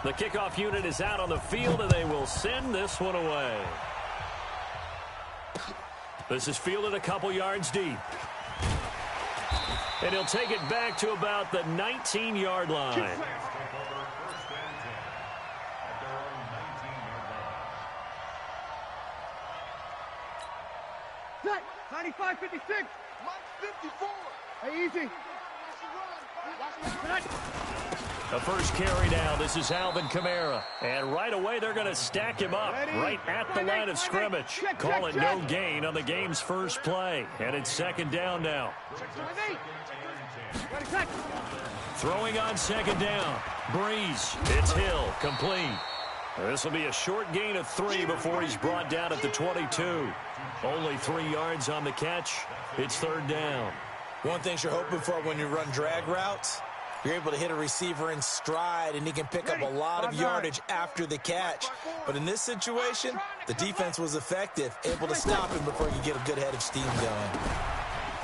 The kickoff unit is out on the field, and they will send this one away. This is fielded a couple yards deep. And he'll take it back to about the 19-yard line. Set, 95, 56. Mike 54. Hey, easy. The first carry down. This is Alvin Kamara. And right away, they're going to stack him up right at the line of scrimmage. Call it no gain on the game's first play. And it's second down now. Throwing on second down. Breeze. It's Hill. Complete. This will be a short gain of 3 before he's brought down at the 22. Only 3 yards on the catch. It's third down. One thing you're hoping for when you run drag routes, you're able to hit a receiver in stride, and he can pick up a lot of yardage after the catch. But in this situation, the defense was effective, able to stop him before you get a good head of steam going.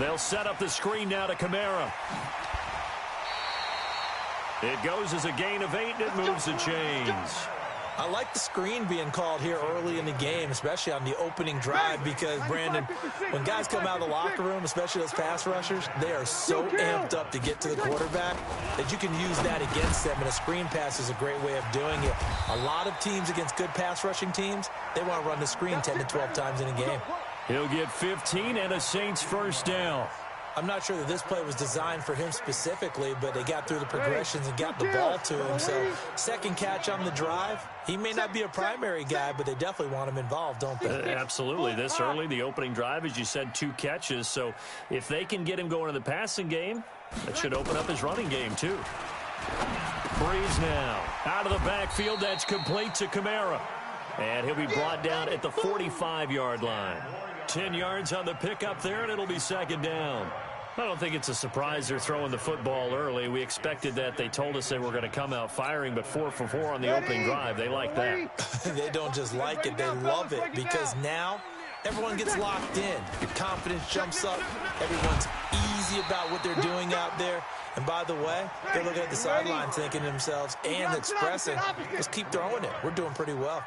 They'll set up the screen now to Kamara. It goes as a gain of 8, and it moves the chains. I like the screen being called here early in the game, especially on the opening drive, because, Brandon, when guys come out of the locker room, especially those pass rushers, they are so amped up to get to the quarterback that you can use that against them, and a screen pass is a great way of doing it. A lot of teams against good pass rushing teams, they want to run the screen 10 to 12 times in a game. He'll get 15 and a Saints first down. I'm not sure that this play was designed for him specifically, but they got through the progressions and got the ball to him. So second catch on the drive. He may not be a primary guy, but they definitely want him involved, don't they? Absolutely. This early, the opening drive, as you said, 2 catches. So if they can get him going in the passing game, that should open up his running game too. Breeze now. Out of the backfield, that's complete to Kamara. And he'll be brought down at the 45-yard line. 10 yards on the pickup there, and it'll be second down. I don't think it's a surprise they're throwing the football early. We expected that. They told us they were going to come out firing, but 4 for 4 on the opening drive. They like that. They don't just like it, they love it, because now everyone gets locked in. Your confidence jumps up. Everyone's easy about what they're doing out there. And by the way, they're looking at the sideline thinking to themselves and expressing, just keep throwing it. We're doing pretty well.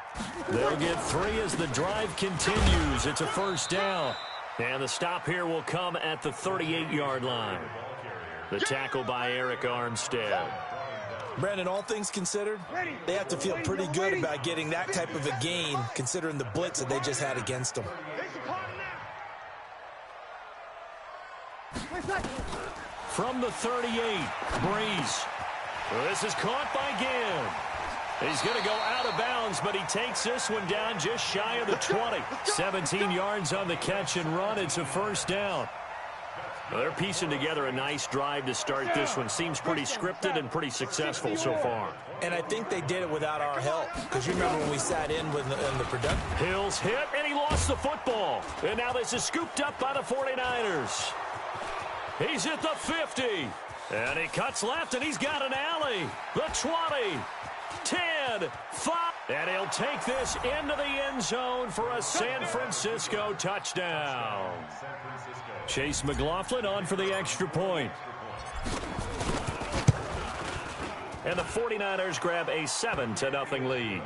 They'll get 3 as the drive continues. It's a first down. And the stop here will come at the 38-yard line. The tackle by Eric Armstead. Brandon, all things considered, they have to feel pretty good about getting that type of a gain, considering the blitz that they just had against them. From the 38, Breeze. This is caught by Ginn. He's going to go out of bounds, but he takes this one down just shy of the 20. 17 yards on the catch and run. It's a first down. Well, they're piecing together a nice drive to start this one. Seems pretty scripted and pretty successful so far. And I think they did it without our help, because you remember when we sat in with the production. Hill's hit, and he lost the football. And now this is scooped up by the 49ers. He's at the 50. And he cuts left, and he's got an alley. The 20. 10, 5, and he'll take this into the end zone for a San Francisco touchdown. Chase McLaughlin on for the extra point. And the 49ers grab a 7-0 lead.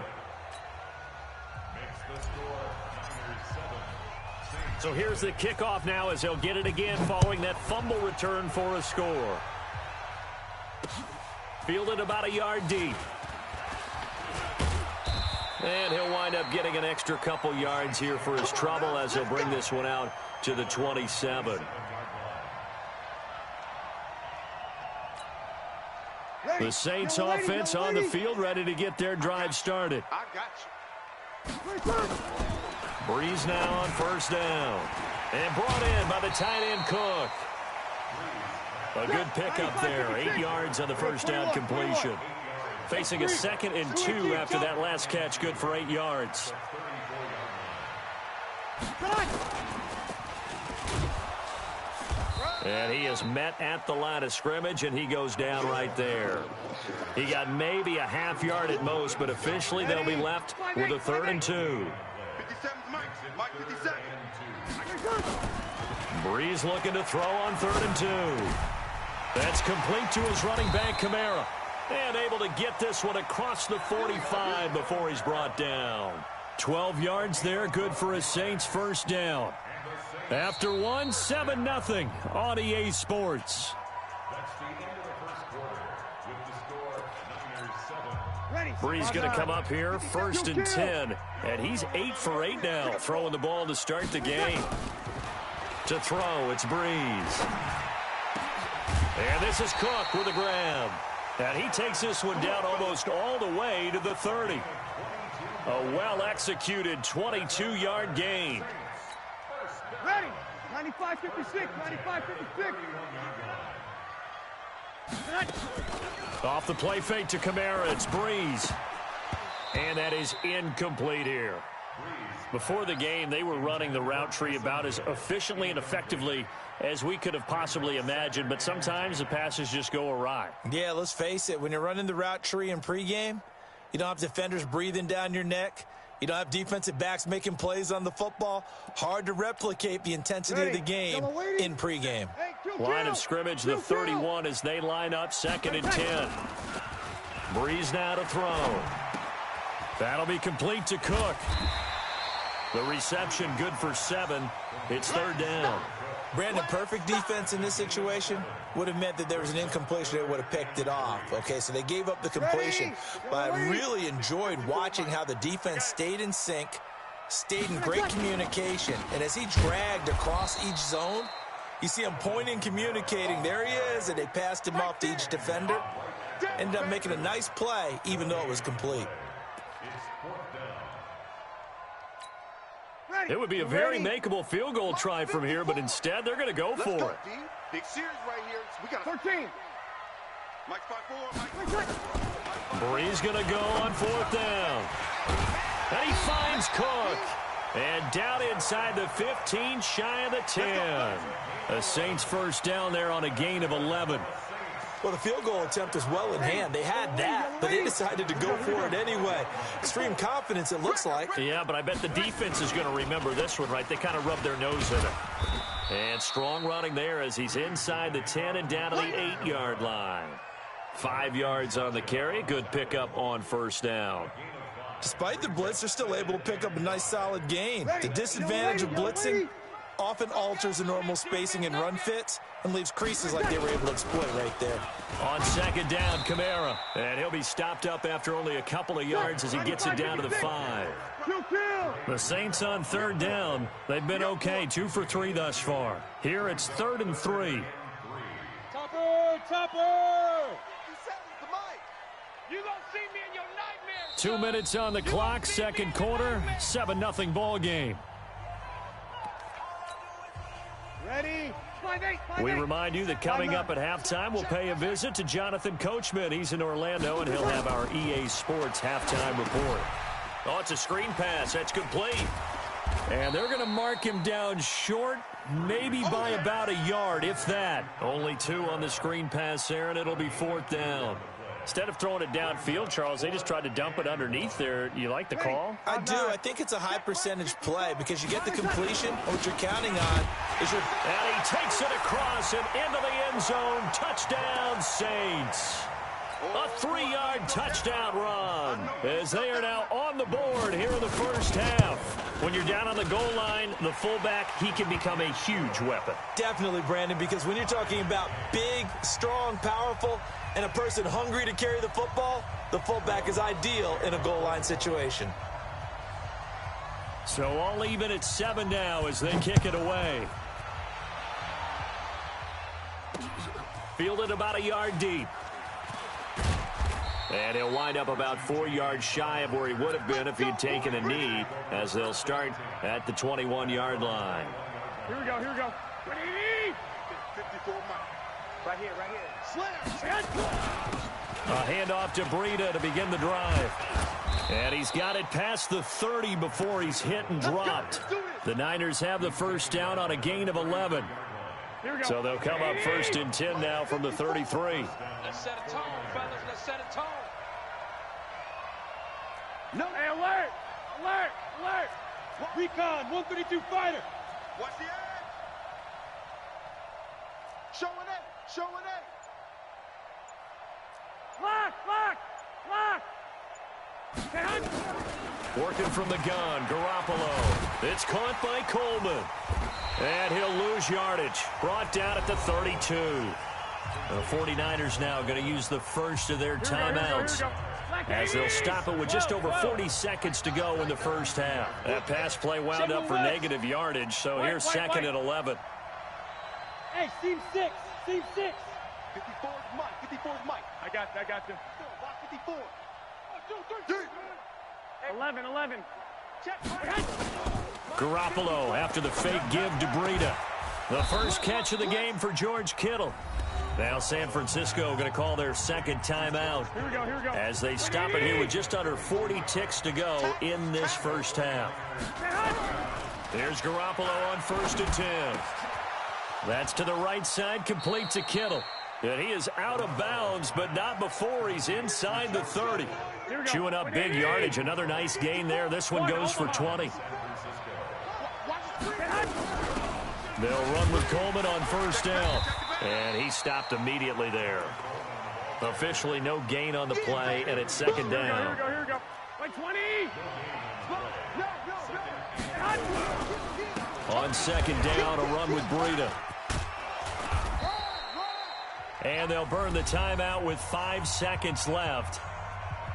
So here's the kickoff now as they'll get it again following that fumble return for a score. Fielded about a yard deep. And he'll wind up getting an extra couple yards here for his trouble as he'll bring this one out to the 27. The Saints offense on the field, ready to get their drive started. I got you. Breeze now on first down. And brought in by the tight end Cook. A good pickup there. 8 yards on the first down completion. Facing a 2nd and 2 after that last catch, good for 8 yards. And he is met at the line of scrimmage, and he goes down right there. He got maybe a half yard at most, but officially they'll be left with a 3rd and 2. Breeze looking to throw on 3rd and 2. That's complete to his running back, Kamara. And able to get this one across the 45 before he's brought down. 12 yards there, good for a Saints first down. After one, 7-0 on EA Sports. Bree's going to come up here, 1st and 10. And he's 8 for 8 now, throwing the ball to start the game. To throw, it's Breeze. And this is Cook with a grab. And he takes this one down almost all the way to the 30. A well-executed 22-yard gain. Ready. 95-56. 95-56. Off the play fake to Kamara, it's Breeze. And that is incomplete here. Before the game, they were running the route tree about as efficiently and effectively as we could have possibly imagined, but sometimes the passes just go awry. Yeah, let's face it. When you're running the route tree in pregame, you don't have defenders breathing down your neck. You don't have defensive backs making plays on the football. Hard to replicate the intensity of the game in pregame. Line of scrimmage, the 31 as they line up, 2nd and 10. Breeze now to throw. That'll be complete to Cook. The reception good for 7. It's 3rd down. Brandon, perfect defense in this situation would have meant that there was an incompletion. They would have picked it off. Okay, so they gave up the completion. But I really enjoyed watching how the defense stayed in sync, stayed in great communication. And as he dragged across each zone, you see him pointing, communicating. There he is, and they passed him off to each defender. Ended up making a nice play, even though it was complete. It would be a very makeable field goal try from here, but instead they're going to go for it. Big series right here. We got 13. Mike 5-4. Breeze going to go on 4th down. And he finds Cook. And down inside the 15, shy of the 10. A Saints first down there on a gain of 11. Well, the field goal attempt was well in hand. They had that, but they decided to go for it anyway. Extreme confidence, it looks like. Yeah, but I bet the defense is going to remember this one, right? They kind of rubbed their nose in it. And strong running there as he's inside the 10 and down to the 8-yard line. 5 yards on the carry. Good pickup on 1st down. Despite the blitz, they're still able to pick up a nice, solid gain. The disadvantage of blitzing often alters the normal spacing and run fits and leaves creases like they were able to exploit right there. On 2nd down, Kamara. And he'll be stopped up after only a couple of yards as he gets it down to the 5. The Saints on 3rd down. They've been okay, 2 for 3 thus far. Here it's 3rd and 3. Topper! You gonna see me in your nightmares. 2 minutes on the clock, 2nd quarter, 7-0 ball game. Ready? We remind you that coming up at halftime, we'll pay a visit to Jonathan Coachman. He's in Orlando, and he'll have our EA Sports halftime report. Oh, it's a screen pass. That's complete. And they're going to mark him down short, maybe by about a yard, if that. Only 2 on the screen pass there, and it'll be 4th down. Instead of throwing it downfield, Charles, they just tried to dump it underneath there. You like the call? I do. I think it's a high percentage play because you get the completion. What you're counting on is your... And he takes it across and into the end zone. Touchdown, Saints. A 3-yard touchdown run as they are now on the board here in the first half. When you're down on the goal line, the fullback, he can become a huge weapon. Definitely, Brandon, because when you're talking about big, strong, powerful, and a person hungry to carry the football, the fullback is ideal in a goal line situation. So all even at 7 now as they kick it away. Fielded about a yard deep. And he'll wind up about 4 yards shy of where he would have been if he'd taken a knee, as they'll start at the 21-yard line. Here we go, here we go. 54 miles. Right here, right here. A handoff to Breida to begin the drive. And he's got it past the 30 before he's hit and dropped. The Niners have the first down on a gain of 11. So they'll come up 1st and 10 now from the 33. Let's set a tone, fellas. Let's set a tone. No, hey, alert! Alert! Alert! Recon, 132 fighter. Watch the edge. Showing it. Showing it. Lock! Working from the gun, Garoppolo. It's caught by Coleman. And he'll lose yardage. Brought down at the 32. The 49ers now going to use the first of their timeouts, as they'll stop it with just over 40 seconds to go in the first half. That pass play wound up for negative yardage, so here's second and 11. Hey, seam 6. Seam 6. 54 is Mike. 54 is Mike. I got you. Block 54. 1, 2, 3. 11. Check. Garoppolo after the fake give to Breida. The first catch of the game for George Kittle. Now San Francisco going to call their second timeout. Here we go. As they stop it here with just under 40 ticks to go in this first half. There's Garoppolo on 1st and 10. That's to the right side, complete to Kittle. And he is out of bounds, but not before he's inside the 30. Chewing up big yardage. Another nice gain there. This one goes for 20. They'll run with Coleman on first down. And he stopped immediately there. Officially no gain on the play, and it's second down. Here we go. Like 20. On second down, a run with Breida. And they'll burn the timeout with 5 seconds left.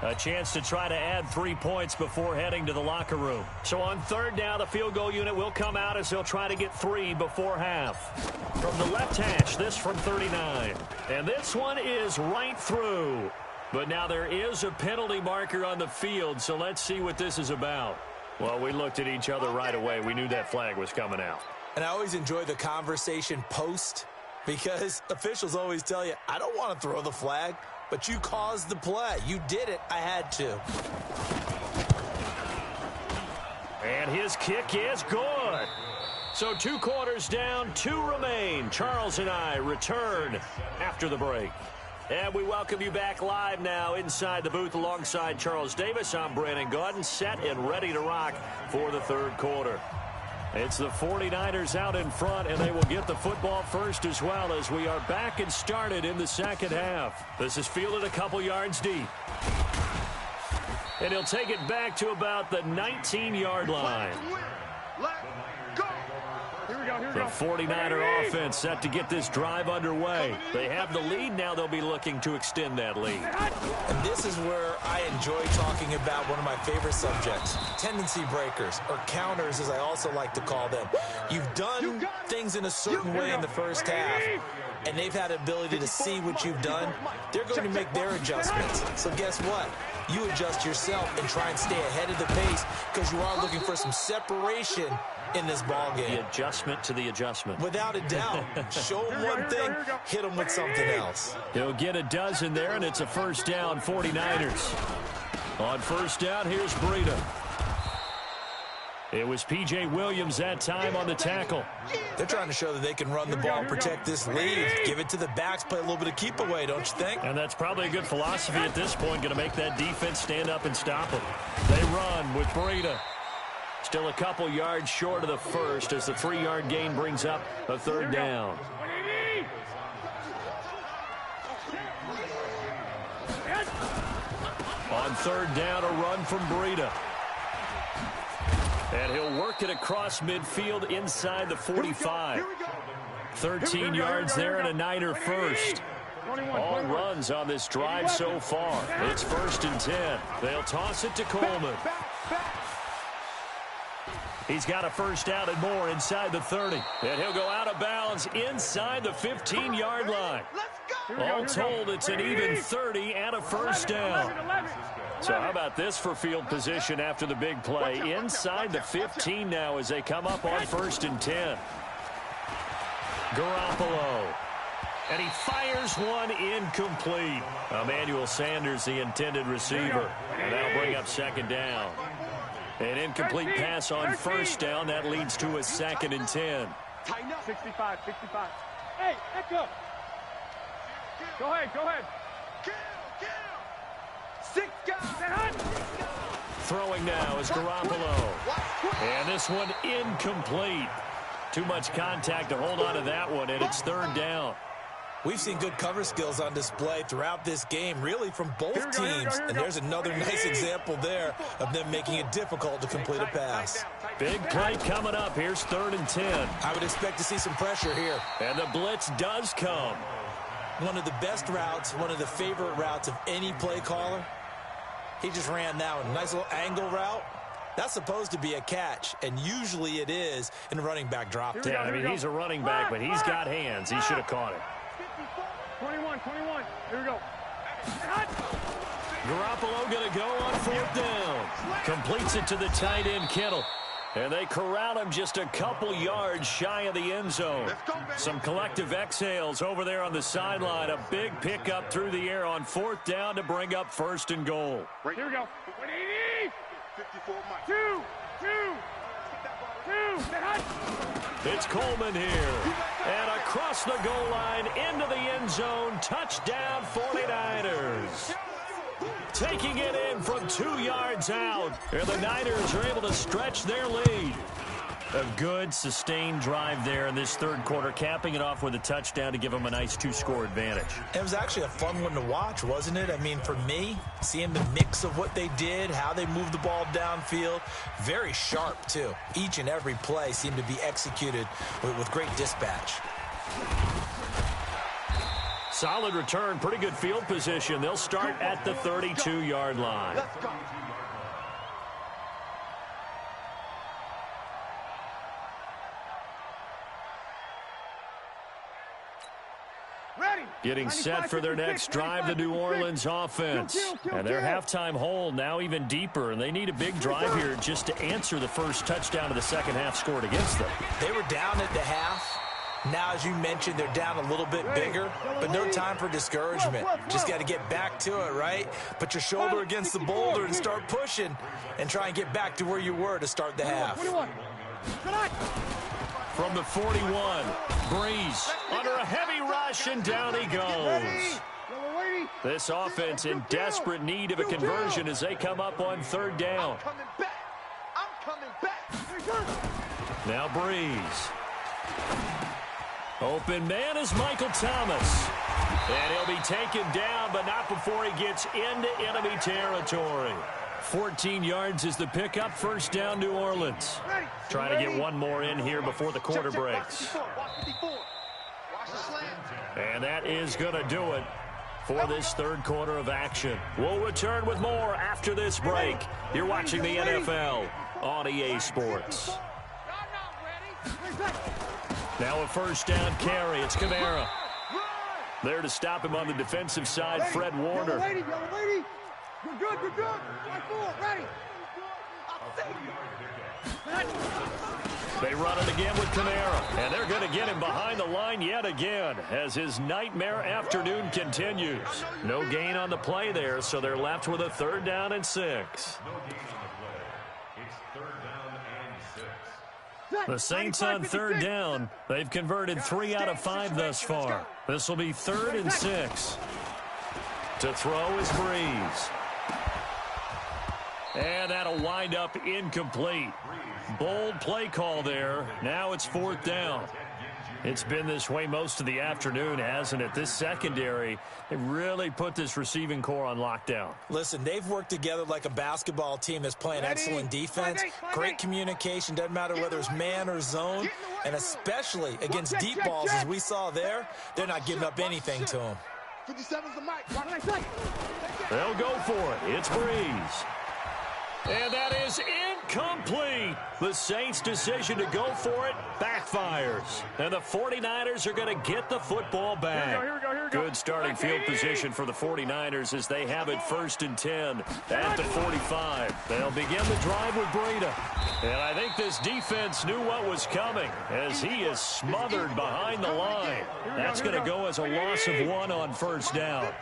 A chance to try to add 3 points before heading to the locker room. So on third down, the field goal unit will come out as they'll try to get 3 before half. From the left hash, this from 39. And this one is right through. But now there is a penalty marker on the field, so let's see what this is about. Well, we looked at each other right away. We knew that flag was coming out. And I always enjoy the conversation post, because officials always tell you, I don't want to throw the flag, but you caused the play. You did it. I had to. And his kick is good. So 2 quarters down, 2 remain. Charles and I return after the break. And we welcome you back live now inside the booth alongside Charles Davis. I'm Brandon Gaudin, set and ready to rock for the third quarter. It's the 49ers out in front, and they will get the football first as well, as we are back and started in the second half. This is fielded a couple yards deep. And he'll take it back to about the 19-yard line. The 49er offense set to get this drive underway. They have the lead now. They'll be looking to extend that lead. And this is where I enjoy talking about one of my favorite subjects, tendency breakers, or counters as I also like to call them. You've done things in a certain way in the first half, and they've had the ability to see what you've done. They're going to make their adjustments. So guess what? You adjust yourself and try and stay ahead of the pace, because you are looking for some separation in this ball game. The adjustment to the adjustment. Without a doubt. Show him one thing, hit him with something else. He'll get a dozen there, and it's a first down, 49ers. On first down, here's Breida. It was P.J. Williams that time on the tackle. They're trying to show that they can run the ball and protect this lead. Give it to the backs, play a little bit of keep away, don't you think? And that's probably a good philosophy at this point, going to make that defense stand up and stop them. They run with Breida. Still a couple yards short of the first as the 3-yard gain brings up a third down. On third down, a run from Breida. And he'll work it across midfield inside the 45. 13 yards there and a Niner first. All runs on this drive so far. It's 1st and 10. They'll toss it to Coleman. He's got a first down and more inside the 30. And he'll go out of bounds inside the 15-yard line. All told, it's an even 30 and a first down. So how about this for field position after the big play? Inside the 15 now as they come up on 1st and 10. Garoppolo. And he fires one incomplete. Emmanuel Sanders, the intended receiver. And that'll bring up second down. An incomplete pass on first down. That leads to a 2nd and 10. 65. Hey, Echo. Go ahead. Six guys. Throwing now is Garoppolo. And this one incomplete. Too much contact to hold on to that one, and it's third down. We've seen good cover skills on display throughout this game, really from both teams. And there's another nice example there of them making it difficult to complete a pass. Big play coming up. Here's 3rd and 10. I would expect to see some pressure here. And the blitz does come. One of the best routes, one of the favorite routes of any play caller. He just ran that one. Nice little angle route. That's supposed to be a catch, and usually it is in a running back drop. Yeah, I mean, he's a running back, but he's got hands. He should have caught it. 21. Here we go. Garoppolo going to go on 4th down. Completes it to the tight end, Kittle. And they corral him just a couple yards shy of the end zone. Some collective exhales over there on the sideline. A big pickup through the air on 4th down to bring up 1st and goal. Here we go. 180. 2. It's Coleman here. And across the goal line into the end zone. Touchdown 49ers. Taking it in from 2 yards out. And the Niners are able to stretch their lead. A good, sustained drive there in this 3rd quarter, capping it off with a touchdown to give them a nice 2-score advantage. It was actually a fun one to watch, wasn't it? I mean, for me, seeing the mix of what they did, how they moved the ball downfield, very sharp, too. Each and every play seemed to be executed with great dispatch. Solid return, pretty good field position. They'll start at the 32-yard line. Let's go. Getting set for their next drive, the New Orleans offense. And their halftime hole now even deeper, and they need a big drive here just to answer the first touchdown of the second half scored against them. They were down at the half. Now, as you mentioned, they're down a little bit bigger, but no time for discouragement. Just got to get back to it, right? Put your shoulder against the boulder and start pushing and try and get back to where you were to start the half. From the 41, Breeze under a heavy rush, and down he goes. This offense in desperate need of a conversion as they come up on 3rd down. I'm coming back. Now Breeze. Open man is Michael Thomas. And he'll be taken down, but not before he gets into enemy territory. 14 yards is the pickup. 1st down, New Orleans. Trying to get one more in here before the quarter breaks. And that is going to do it for this 3rd quarter of action. We'll return with more after this break. You're watching the NFL on EA Sports. Now a 1st down carry. It's Kamara. There to stop him on the defensive side, Fred Warner. Good. Ready. They run it again with Kamara, and they're going to get him behind the line yet again as his nightmare afternoon continues. No gain on the play there, so they're left with a 3rd down and 6. The Saints on 3rd down. They've converted 3 out of 5 thus far. This will be 3rd and 6. To throw is Breeze. And that'll wind up incomplete. Bold play call there. Now it's 4th down. It's been this way most of the afternoon, hasn't it? This secondary, they really put this receiving core on lockdown. Listen, they've worked together like a basketball team that's playing excellent defense. Great communication, doesn't matter whether it's man or zone. And especially against deep balls, as we saw there, they're not giving up anything to them. They'll go for it. It's Breeze. And that is incomplete. The Saints' decision to go for it backfires. And the 49ers are going to get the football back. Here we go. Good starting field position for the 49ers as they have it 1st and 10 at the 45. They'll begin the drive with Breida. And I think this defense knew what was coming as he is smothered behind the line. That's going to go as a loss of 1 on 1st down.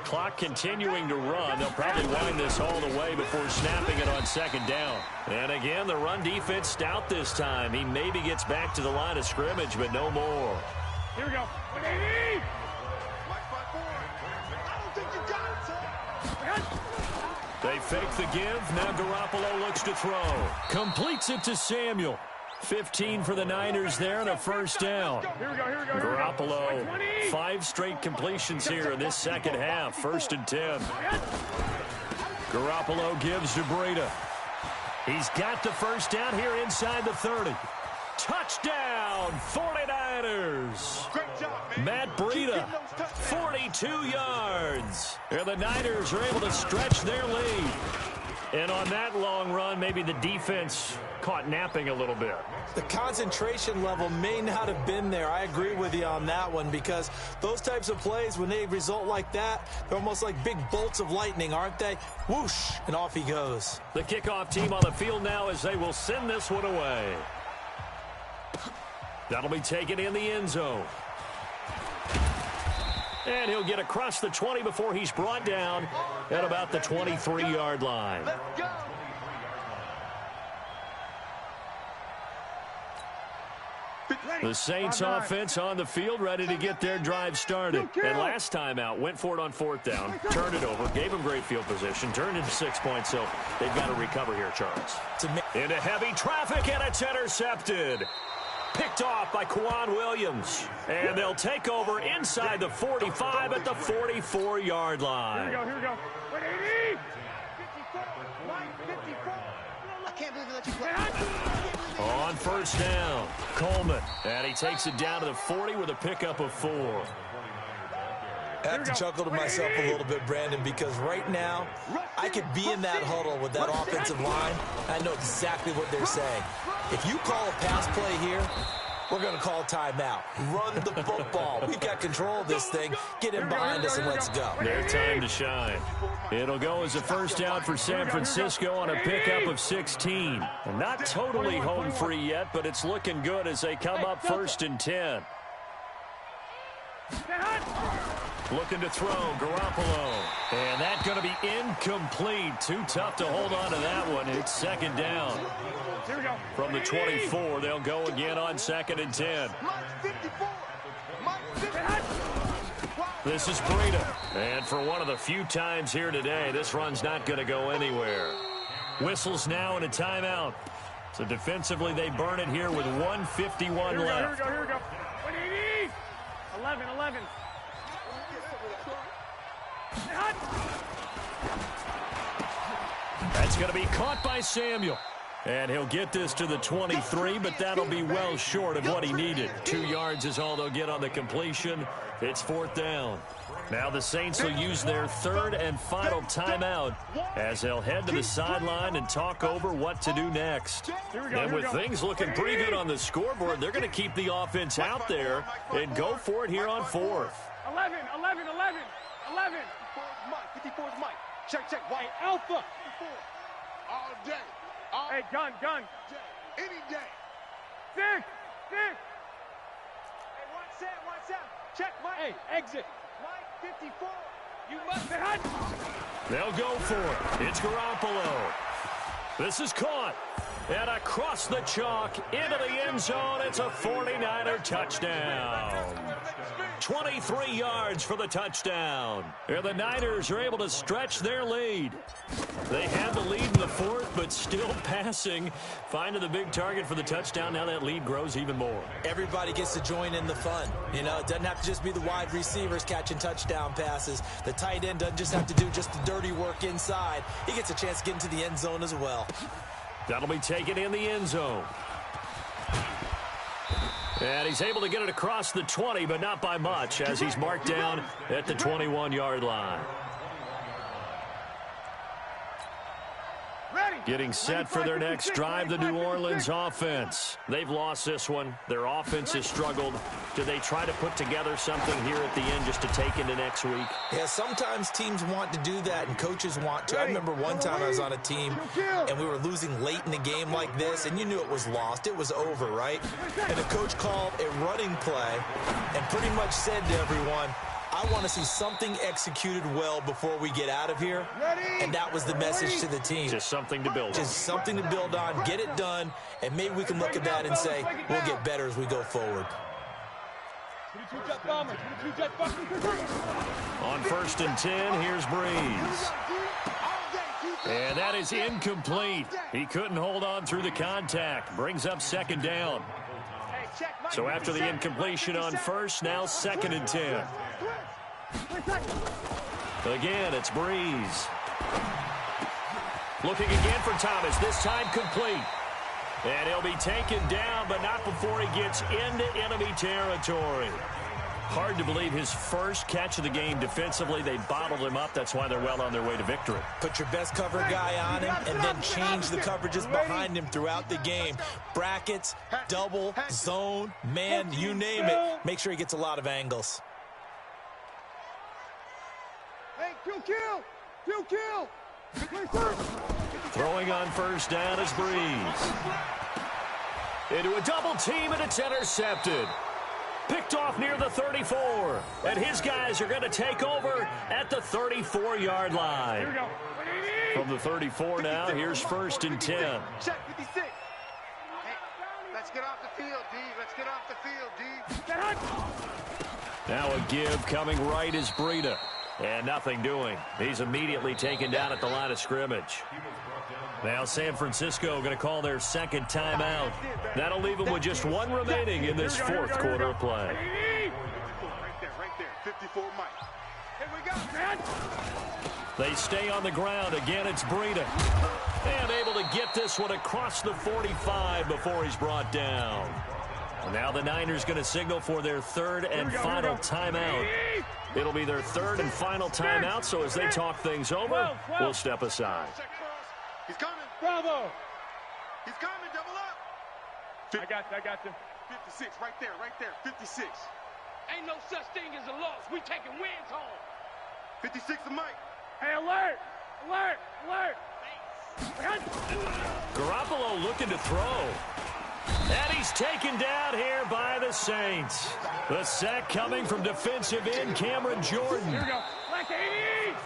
Clock continuing to run. They'll probably wind this all the way before snapping it on 2nd down. And again, the run defense stout this time. He maybe gets back to the line of scrimmage, but no more. Here we go. 180. They fake the give. Now Garoppolo looks to throw. Completes it to Samuel. 15 for the Niners there and a first down. Garoppolo, 5 straight completions here in this second half. 1st and 10. Garoppolo gives to Breida. He's got the first down here inside the 30. Touchdown, 49ers. Great job, man. Matt Breida, 42 yards. And the Niners are able to stretch their lead. And on that long run, maybe the defense caught napping a little bit. The concentration level may not have been there. I agree with you on that one, because those types of plays, when they result like that, they're almost like big bolts of lightning, aren't they? Whoosh, and off he goes. The kickoff team on the field now as they will send this one away. That'll be taken in the end zone. And he'll get across the 20 before he's brought down at about the 23-yard line. Let's go. The Saints offense on the field, ready to get their drive started. And last time out, went for it on 4th down, turned it over, gave them great field position, turned into 6 points, so they've got to recover here, Charles. Into heavy traffic, and it's intercepted. Picked off by Quan Williams. And they'll take over inside the 45 at the 44-yard line. Here we go. 180. 54. I can't believe they let you play. On 1st down, Coleman. And he takes it down to the 40 with a pickup of 4. I have to chuckle to myself a little bit, Brandon, because right now, I could be in that huddle with that offensive line. I know exactly what they're saying. If you call a pass play here, we're going to call timeout. Run the football. We've got control of this thing. Get in behind us and let's go. Their time to shine. It'll go as a first down for San Francisco on a pickup of 16. Not totally home free yet, but it's looking good as they come up 1st and 10. Looking to throw, Garoppolo. And that's going to be incomplete. Too tough to hold on to that one. It's 2nd down. From the 24, they'll go again on 2nd and 10. This is Breida. And for one of the few times here today, this run's not going to go anywhere. Whistles now and a timeout. So defensively, they burn it here with 1:51 left. Here we go. 180. 11. That's going to be caught by Samuel. And he'll get this to the 23, but that'll be well short of what he needed. 2 yards is all they'll get on the completion. It's 4th down. Now the Saints will use their 3rd and final timeout as they'll head to the sideline and talk over what to do next. And with things looking pretty good on the scoreboard, they're going to keep the offense out there and go for it here on 4th. 11. 54's Mike. Check. White Alpha. 54. All day. Hey, gun. Any day. 6. Hey, watch out. Check, Mike. Hey, exit. Mike, 54. You must be hot. They'll go for it. It's Garoppolo. This is caught. And across the chalk, into the end zone, it's a 49er touchdown. 23 yards for the touchdown. And the Niners are able to stretch their lead. They had the lead in the 4th, but still passing. Finding the big target for the touchdown. Now that lead grows even more. Everybody gets to join in the fun. You know, it doesn't have to just be the wide receivers catching touchdown passes. The tight end doesn't just have to do just the dirty work inside. He gets a chance to get into the end zone as well. That'll be taken in the end zone. And he's able to get it across the 20, but not by much, as he's marked down at the 21-yard line. Getting set for their next drive, the New Orleans offense. They've lost this one. Their offense has struggled. Do they try to put together something here at the end just to take into next week? Yeah, sometimes teams want to do that, and coaches want to. I remember one time I was on a team, and we were losing late in a game like this, and you knew it was lost. It was over, right? And the coach called a running play and pretty much said to everyone, I want to see something executed well before we get out of here. And that was the message to the team. Just something to build on. Just something to build on, get it done, and maybe we can look at that and say, we'll get better as we go forward. On 1st and 10, here's Breeze. And that is incomplete. He couldn't hold on through the contact. Brings up second down. So after the incompletion on first, now 2nd and 10. Again, it's Breeze. Looking again for Thomas, this time complete. And he'll be taken down, but not before he gets into enemy territory. Hard to believe his first catch of the game defensively. They bottled him up. That's why they're well on their way to victory. Put your best cover guy on him and then change the coverages behind him throughout the game. Brackets, double, zone, man, you name it. Make sure he gets a lot of angles. Hey, kill. Throwing on first down is Breeze. Into a double team, and it's intercepted. Picked off near the 34. And his guys are going to take over at the 34-yard line. Here we go. From the 34 now, here's 1st and 10. Check 56. Hey, let's get off the field, D. Let's get off the field, D. Now a give coming right is Breida. And nothing doing. He's immediately taken down at the line of scrimmage. Now San Francisco going to call their 2nd timeout. That'll leave them with just 1 remaining in this 4th quarter of play. Right there. 54 Mike. Here we go, man. They stay on the ground. Again, it's Breida. And able to get this one across the 45 before he's brought down. And now the Niners going to signal for their 3rd and final timeout. It'll be their 3rd and final timeout, so as they talk things over, we'll step aside. He's coming. Bravo. He's coming. Double up. I got you. 56. Right there. 56. Ain't no such thing as a loss. We taking wins home. 56 to Mike. Hey, alert. Garoppolo looking to throw. And he's taken down here by the Saints. The sack coming from defensive end Cameron Jordan. Here we go. Like 80.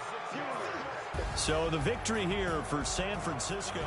So the victory here for San Francisco.